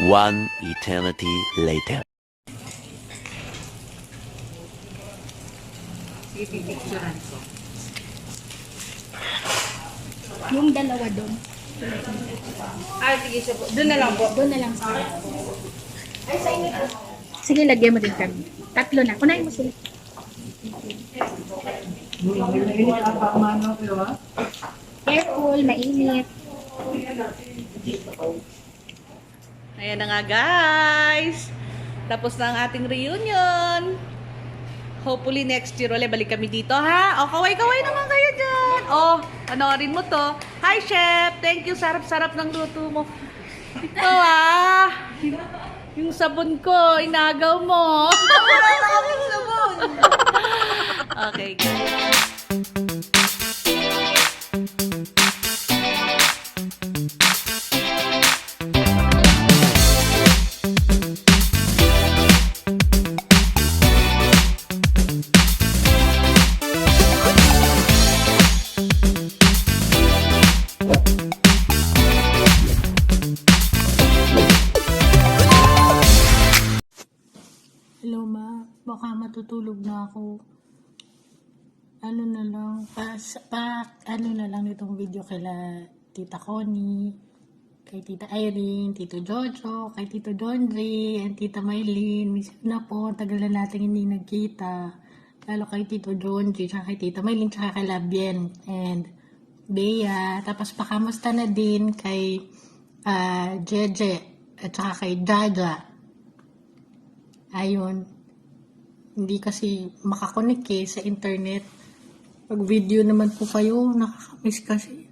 One eternity later. Pipicturean ko. Yung dalawa doon. Sige, siya po. Doon na lang po. Doon na lang sa Ay, sa inyo po. Sige, lagyan mo din kami. Tatlo na. Kunain mo sila. Careful, mainit. Ayan na nga guys. Tapos na ang ating reunion. Hopefully next year ulit balik kami dito ha. O kaway-kaway naman kayo dyan. O, panoorin mo to. Hi chef, thank you. Sarap-sarap ng luto mo. Ikaw yung sabon ko, inagaw mo. Wala na kaming sabon. Okay guys. Hello ma, baka matutulog na ako. Ano na lang, ano na lang itong video kila Tita Connie, kay Tita Irene, Tito Jojo, kay Tito Dondre, and Tita Maylene. Miss na po, tagal na natin hindi nagkita. Lalo kay Tito Dondre, tsaka kay Tita Maylene, tsaka kay Labien, and Bea. Tapos pakamusta na din kay Jeje, at tsaka kay Jaja. Ayun, hindi kasi makakonek sa internet. Pag video naman po kayo, nakakamiss kasi.